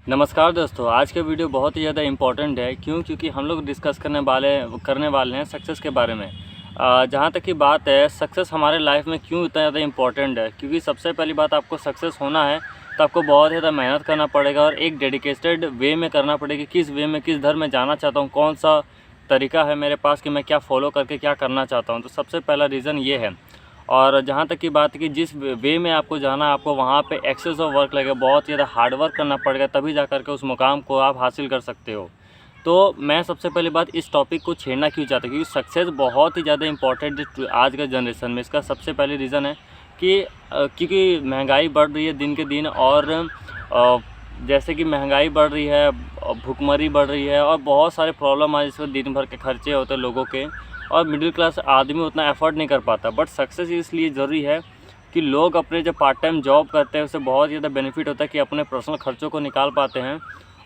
नमस्कार दोस्तों, आज का वीडियो बहुत ही ज़्यादा इम्पोर्टेंट है। क्योंकि हम लोग डिस्कस करने वाले हैं सक्सेस के बारे में। जहाँ तक की बात है, सक्सेस हमारे लाइफ में क्यों इतना ज़्यादा इम्पोर्टेंट है, क्योंकि सबसे पहली बात, आपको सक्सेस होना है तो आपको बहुत ज़्यादा मेहनत करना पड़ेगा और एक डेडिकेटेड वे में करना पड़ेगा। किस वे में, किस धर्म में जाना चाहता हूँ, कौन सा तरीका है मेरे पास कि मैं क्या फ़ॉलो करके क्या करना चाहता हूँ। तो सबसे पहला रीज़न ये है। और जहाँ तक की बात कि जिस वे में आपको जाना है, आपको वहाँ पे एक्सेस ऑफ वर्क लगेगा, बहुत ज़्यादा हार्ड वर्क करना पड़ेगा, तभी जा कर के उस मुकाम को आप हासिल कर सकते हो। तो मैं सबसे पहली बात इस टॉपिक को छेड़ना क्यों चाहता हूँ, क्योंकि सक्सेस बहुत ही ज़्यादा इंपॉर्टेंट है आज के जनरेशन में। इसका सबसे पहले रीज़न है कि क्योंकि महंगाई बढ़ रही है दिन के दिन, और जैसे कि महंगाई बढ़ रही है, भुखमरी बढ़ रही है, और बहुत सारे प्रॉब्लम आ, जिसमें दिन भर के खर्चे होते हैं लोगों के, और मिडिल क्लास आदमी उतना एफर्ट नहीं कर पाता। बट सक्सेस इसलिए ज़रूरी है कि लोग अपने जब पार्ट टाइम जॉब करते हैं, उससे बहुत ज़्यादा बेनिफिट होता है कि अपने पर्सनल खर्चों को निकाल पाते हैं।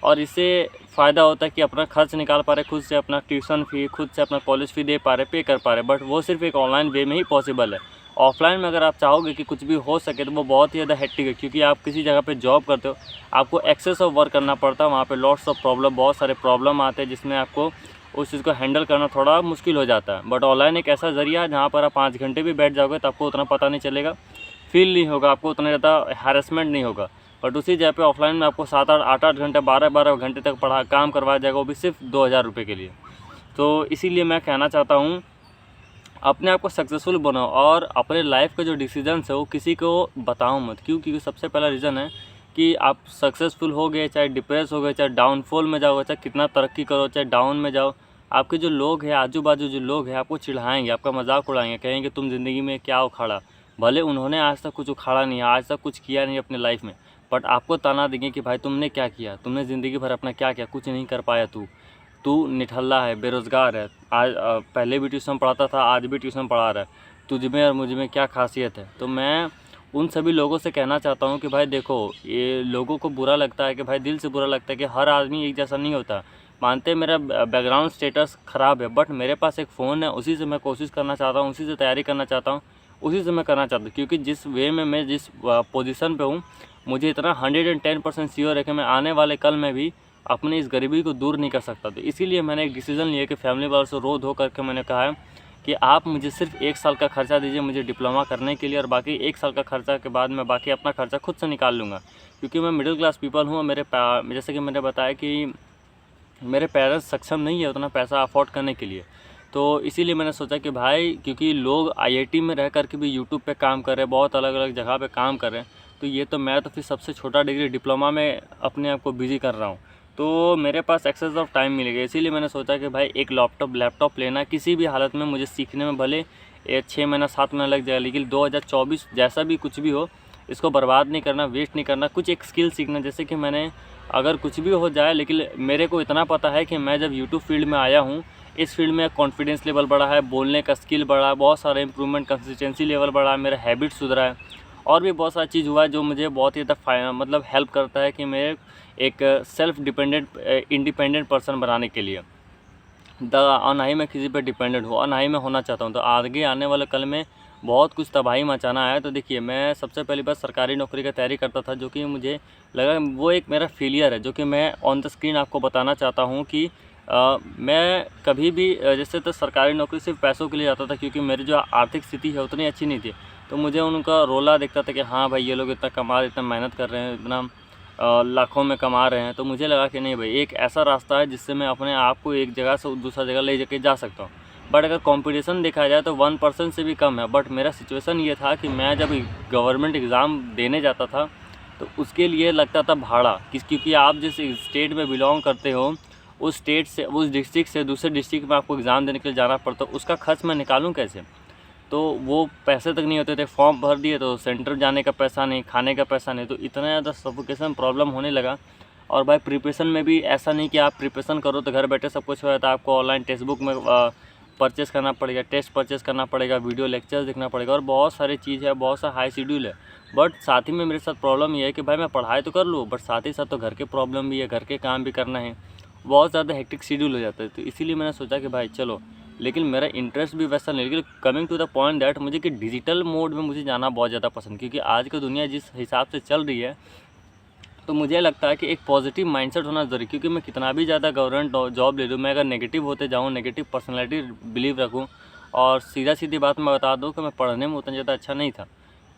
और इससे फ़ायदा होता है कि अपना खर्च निकाल पा रहे, खुद से अपना ट्यूशन फ़ी, खुद से अपना कॉलेज फ़ी दे पा रहे, पे कर पा रहे। बट वो सिर्फ एक ऑनलाइन वे में ही पॉसिबल है। ऑफलाइन में अगर आप चाहोगे कि कुछ भी हो सके, तो वो बहुत ही ज़्यादा हेक्टिक है, क्योंकि आप किसी जगह पे जॉब करते हो, आपको एक्सेस ऑफ वर्क करना पड़ता है। वहाँ पे लॉट्स ऑफ प्रॉब्लम, बहुत सारे प्रॉब्लम आते हैं, जिसमें आपको उस चीज़ को हैंडल करना थोड़ा मुश्किल हो जाता है। बट ऑनलाइन एक ऐसा ज़रिया है जहाँ पर आप 5 घंटे भी बैठ जाओगे तो आपको उतना पता नहीं चलेगा, फ़ील नहीं होगा, आपको उतना ज़्यादा हैरेसमेंट नहीं होगा। बट उसी जगह पे ऑफलाइन में आपको 8-8 घंटे, 12-12 घंटे तक काम करवाया जाएगा, वो भी सिर्फ 2000 रुपये के लिए। तो इसीलिए मैं कहना चाहता हूँ, अपने आप को सक्सेसफुल बनाओ, और अपने लाइफ का जो डिसीजंस है वो किसी को बताओ मत। क्योंकि सबसे पहला रीज़न है कि आप सक्सेसफुल हो गए, चाहे डिप्रेस हो गए, चाहे डाउनफॉल में जाओगे, चाहे कितना तरक्की करो, चाहे डाउन में जाओ, आपके जो लोग हैं, आजू बाजू जो लोग हैं, आपको चिढ़ाएंगे, आपका मजाक उड़ाएंगे, कहेंगे तुम ज़िंदगी में क्या उखाड़ा। भले उन्होंने आज तक कुछ उखाड़ा नहीं है, आज तक कुछ किया नहीं अपने लाइफ में, बट आपको ताना देंगे कि भाई तुमने क्या किया, तुमने ज़िंदगी भर अपना क्या किया, कुछ नहीं कर पाया, तू निठल्ला है, बेरोज़गार है। आज पहले भी ट्यूशन पढ़ाता था, आज भी ट्यूशन पढ़ा रहा है, तुझ में और मुझ में क्या खासियत है। तो मैं उन सभी लोगों से कहना चाहता हूँ कि भाई देखो, ये लोगों को बुरा लगता है, कि भाई दिल से बुरा लगता है कि हर आदमी एक जैसा नहीं होता। मानते मेरा बैकग्राउंड स्टेटस ख़राब है, बट मेरे पास एक फ़ोन है, उसी से मैं कोशिश करना चाहता हूँ, उसी से तैयारी करना चाहता हूँ, उसी से मैं करना चाहता हूँ। क्योंकि जिस वे में मैं जिस पोजीशन पे हूँ, मुझे इतना 110% श्योर है कि मैं आने वाले कल में भी अपनी इस गरीबी को दूर नहीं कर सकता। तो इसीलिए मैंने एक डिसीज़न लिया कि फैमिली वालों से रो धो करके मैंने कहा है कि आप मुझे सिर्फ 1 साल का खर्चा दीजिए मुझे डिप्लोमा करने के लिए, और बाकी 1 साल का खर्चा के बाद मैं बाकी अपना खर्चा खुद से निकाल लूँगा। क्योंकि मैं मिडिल क्लास पीपल हूँ, और जैसे कि मैंने बताया कि मेरे पेरेंट्स सक्षम नहीं है उतना पैसा अफोर्ड करने के लिए। तो इसीलिए मैंने सोचा कि भाई, क्योंकि लोग आईआईटी में रह कर के भी यूट्यूब पे काम कर रहे हैं, बहुत अलग अलग जगह पे काम कर रहे हैं, तो ये तो मैं तो फिर सबसे छोटा डिग्री डिप्लोमा में अपने आप को बिजी कर रहा हूँ। तो मेरे पास एक्सेस ऑफ टाइम मिलेगा, इसीलिए मैंने सोचा कि भाई एक लैपटॉप लेना, किसी भी हालत में मुझे सीखने में भले 6 महीना 7 महीना लग जाए, लेकिन 2024 जैसा भी कुछ भी हो, इसको बर्बाद नहीं करना, वेस्ट नहीं करना। कुछ एक स्किल सीखना, जैसे कि मैंने, अगर कुछ भी हो जाए, लेकिन मेरे को इतना पता है कि मैं जब यूट्यूब फील्ड में आया हूँ, इस फील्ड में कॉन्फिडेंस लेवल बढ़ा है, बोलने का स्किल बढ़ा है, बहुत सारा इंप्रूवमेंट, कंसिस्टेंसी लेवल बढ़ा है, मेरा हैबिट सुधरा है, और भी बहुत सारी चीज़ हुआ है जो मुझे बहुत ही ज़्यादा मतलब हेल्प करता है कि मैं एक सेल्फ डिपेंडेंट इंडिपेंडेंट पर्सन बनाने के लिए। और ना ही मैं किसी पर डिपेंडेंट हूँ, और ना ही मैं होना चाहता हूँ। तो आगे आने वाले कल में बहुत कुछ तबाही मचाना है। तो देखिए, मैं सबसे पहली बार सरकारी नौकरी की तैयारी करता था, जो कि मुझे लगा वो एक मेरा फेलियर है, जो कि मैं ऑन द स्क्रीन आपको बताना चाहता हूँ कि मैं कभी भी जैसे तो सरकारी नौकरी सिर्फ पैसों के लिए जाता था, क्योंकि मेरी जो आर्थिक स्थिति है उतनी अच्छी नहीं थी। तो मुझे उनका रोला दिखता था कि हाँ भाई, ये लोग इतना कमा, इतना मेहनत कर रहे हैं, इतना लाखों में कमा रहे हैं। तो मुझे लगा कि नहीं भाई, एक ऐसा रास्ता है जिससे मैं अपने आप को एक जगह से दूसरा जगह ले जाके जा सकता हूँ। बट अगर कंपटीशन देखा जाए तो 1% से भी कम है। बट मेरा सिचुएशन ये था कि मैं जब गवर्नमेंट एग्ज़ाम देने जाता था, तो उसके लिए लगता था भाड़ा, क्योंकि आप जिस स्टेट में बिलोंग करते हो, उस स्टेट से, उस डिस्ट्रिक्ट से दूसरे डिस्ट्रिक्ट में आपको एग्ज़ाम देने के लिए जाना पड़ता, उसका खर्च मैं निकालूँ कैसे। तो वो पैसे तक नहीं होते थे, फॉर्म भर दिए तो सेंटर जाने का पैसा नहीं, खाने का पैसा नहीं, तो इतना ज़्यादा सफोकेशन प्रॉब्लम होने लगा। और भाई प्रिपरेशन में भी ऐसा नहीं कि आप प्रिपरेशन करो तो घर बैठे सब कुछ हो जाता है। आपको ऑनलाइन टेक्स्ट बुक में परचेस करना पड़ेगा, टेस्ट परचेस करना पड़ेगा, वीडियो लेक्चर्स देखना पड़ेगा, और बहुत सारी चीज़ है, बहुत सा हाई शेड्यूल है। बट साथ ही में मेरे साथ प्रॉब्लम ये है कि भाई मैं पढ़ाई तो कर लूँ, बट साथ ही साथ तो घर के प्रॉब्लम भी है, घर के काम भी करना है, बहुत ज़्यादा हेक्टिक शेड्यूल हो जाता है। तो इसीलिए मैंने सोचा कि भाई चलो, लेकिन मेरा इंटरेस्ट भी वैसा नहीं। लेकिन coming to the point that, मुझे कि डिजिटल मोड में मुझे जाना बहुत ज़्यादा पसंद, क्योंकि आज की दुनिया जिस हिसाब से चल रही है, तो मुझे लगता है कि एक पॉजिटिव माइंडसेट होना ज़रूरी, क्योंकि मैं कितना भी ज़्यादा गवर्नमेंट जॉब ले लूँ, मैं अगर नेगेटिव होते जाऊँ, नेगेटिव पर्सनैलिटी बिलीव रखूँ, और सीधी बात मैं बता दूँ कि मैं पढ़ने में उतना ज़्यादा अच्छा नहीं था,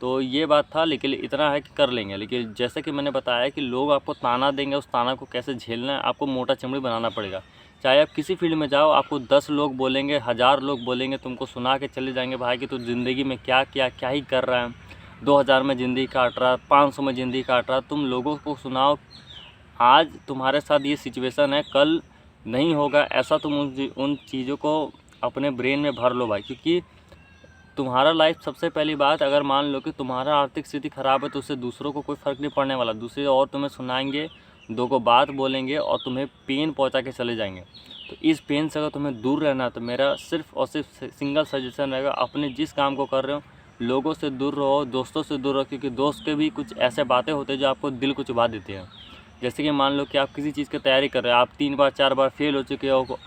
तो ये बात था। लेकिन इतना है कि कर लेंगे। लेकिन जैसे कि मैंने बताया कि लोग आपको ताना देंगे, उस ताना को कैसे झेलना है, आपको मोटा चमड़ी बनाना पड़ेगा। चाहे आप किसी फील्ड में जाओ, आपको 10 लोग बोलेंगे, 1000 लोग बोलेंगे, तुमको सुना के चले जाएंगे भाई कि तू ज़िंदगी में क्या ही कर रहा है, 2000 में ज़िंदगी काट रहा, 500 में ज़िंदगी काट रहा। तुम लोगों को सुनाओ, आज तुम्हारे साथ ये सिचुएशन है, कल नहीं होगा ऐसा। तुम उन चीज़ों को अपने ब्रेन में भर लो भाई, क्योंकि तुम्हारा लाइफ, सबसे पहली बात, अगर मान लो कि तुम्हारा आर्थिक स्थिति ख़राब है तो उससे दूसरों को कोई फ़र्क नहीं पड़ने वाला। दूसरे और तुम्हें सुनाएंगे, दो को बात बोलेंगे और तुम्हें पेन पहुंचा के चले जाएंगे। तो इस पेन से अगर तुम्हें दूर रहना है तो मेरा सिर्फ और सिर्फ सिंगल सजेशन रहेगा, अपने जिस काम को कर रहे हो लोगों से दूर रहो, दोस्तों से दूर रहो, क्योंकि दोस्त के भी कुछ ऐसे बातें होते हैं जो आपको दिल को चुभा देते हैं। जैसे कि मान लो कि आप किसी चीज़ की तैयारी कर रहे हो, आप 3 बार 4 बार फेल हो चुके हो,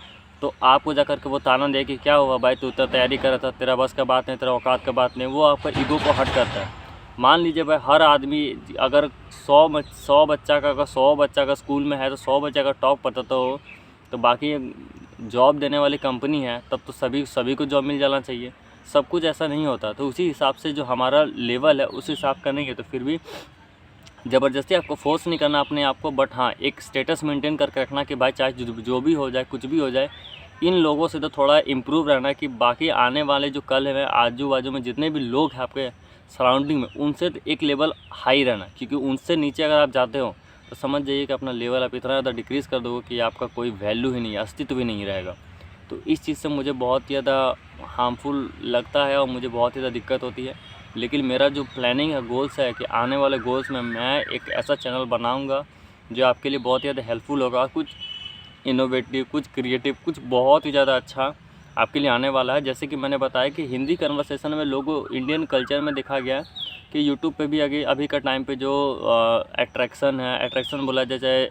तो आपको जा कर के वो ताना दे कि क्या हुआ भाई, तू इतना तैयारी कर रहा था, तेरा बस का बात नहीं, तेरा औकात का बात नहीं, वो आपका ईगो को हर्ट करता है। मान लीजिए भाई, हर आदमी अगर 100 बच्चा का, अगर 100 बच्चा का स्कूल में है तो 100 बच्चा का टॉप पता तो बाकी जॉब देने वाली कंपनी है, तब तो सभी को जॉब मिल जाना चाहिए। सब कुछ ऐसा नहीं होता, तो उसी हिसाब से जो हमारा लेवल है उस हिसाब का नहीं है। तो फिर भी ज़बरदस्ती आपको फोर्स नहीं करना अपने आप को, बट हाँ, एक स्टेटस मेंटेन करके रखना कि भाई चाहे जो भी हो जाए, कुछ भी हो जाए, इन लोगों से तो थोड़ा इम्प्रूव रहना कि बाकी आने वाले जो कल है, आजू बाजू में जितने भी लोग हैं आपके सराउंडिंग में, उनसे तो एक लेवल हाई रहना, क्योंकि उनसे नीचे अगर आप जाते हो तो समझ जाइए कि अपना लेवल आप इतना ज़्यादा डिक्रीज़ कर दोगे कि आपका कोई वैल्यू ही नहीं है, अस्तित्व ही नहीं रहेगा। तो इस चीज़ से मुझे बहुत ज़्यादा हार्मफुल लगता है और मुझे बहुत ही ज़्यादा दिक्कत होती है। लेकिन मेरा जो प्लानिंग है, गोल्स है कि आने वाले गोल्स में मैं एक ऐसा चैनल बनाऊंगा जो आपके लिए बहुत ही ज़्यादा हेल्पफुल होगा, कुछ इनोवेटिव, कुछ क्रिएटिव, कुछ बहुत ही ज़्यादा अच्छा आपके लिए आने वाला है। जैसे कि मैंने बताया कि हिंदी कन्वर्सेशन में लोगों, इंडियन कल्चर में देखा गया कि यूट्यूब पे भी आगे अभी का टाइम पे जो अट्रैक्शन बोला जैसे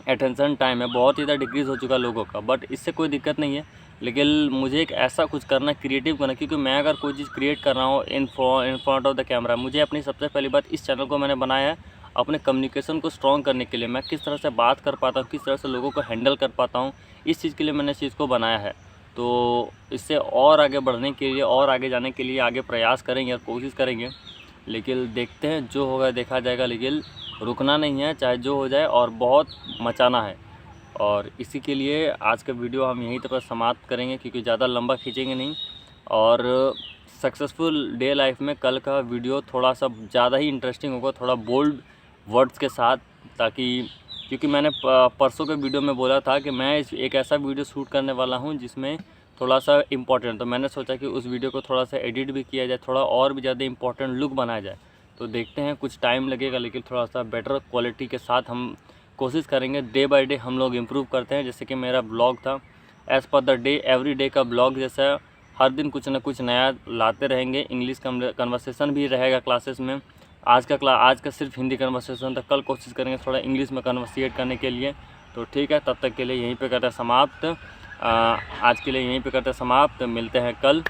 अटेंशन टाइम है, बहुत ही ज़्यादा डिक्रीज़ हो चुका लोगों का। बट इससे कोई दिक्कत नहीं है, लेकिन मुझे एक ऐसा कुछ करना, क्रिएटिव करना, क्योंकि मैं अगर कोई चीज़ क्रिएट कर रहा हूँ in front of the camera, मुझे अपनी सबसे पहली बात, इस चैनल को मैंने बनाया है अपने कम्युनिकेशन को स्ट्रॉन्ग करने के लिए। मैं किस तरह से बात कर पाता हूँ, किस तरह से लोगों को हैंडल कर पाता हूँ, इस चीज़ के लिए मैंने इस चीज़ को बनाया है। तो इससे और आगे बढ़ने के लिए, और आगे जाने के लिए आगे प्रयास करेंगे और कोशिश करेंगे। लेकिन देखते हैं, जो होगा देखा जाएगा, लेकिन रुकना नहीं है, चाहे जो हो जाए, और बहुत मचाना है। और इसी के लिए आज का वीडियो हम यहीं तक समाप्त करेंगे, क्योंकि ज़्यादा लंबा खींचेंगे नहीं। और सक्सेसफुल डे लाइफ में कल का वीडियो थोड़ा सा ज़्यादा ही इंटरेस्टिंग होगा, थोड़ा बोल्ड वर्ड्स के साथ, ताकि, क्योंकि मैंने परसों के वीडियो में बोला था कि मैं एक ऐसा वीडियो शूट करने वाला हूं जिसमें थोड़ा सा इम्पोर्टेंट, तो मैंने सोचा कि उस वीडियो को थोड़ा सा एडिट भी किया जाए, थोड़ा और भी ज़्यादा इम्पोर्टेंट लुक बनाया जाए। तो देखते हैं, कुछ टाइम लगेगा, लेकिन थोड़ा सा बेटर क्वालिटी के साथ हम कोशिश करेंगे। डे बाय डे हम लोग इम्प्रूव करते हैं। जैसे कि मेरा ब्लॉग था, as per the day every day का ब्लॉग जैसा, हर दिन कुछ ना कुछ नया लाते रहेंगे। इंग्लिश कन्वर्सेशन भी रहेगा क्लासेस में। आज का सिर्फ हिंदी कन्वर्सेशन था, कल कोशिश करेंगे थोड़ा इंग्लिश में कन्वर्सेट करने के लिए। तो ठीक है, तब तक के लिए यहीं पे करते हैं समाप्त। आज के लिए यहीं पे करते हैं समाप्त। मिलते हैं कल।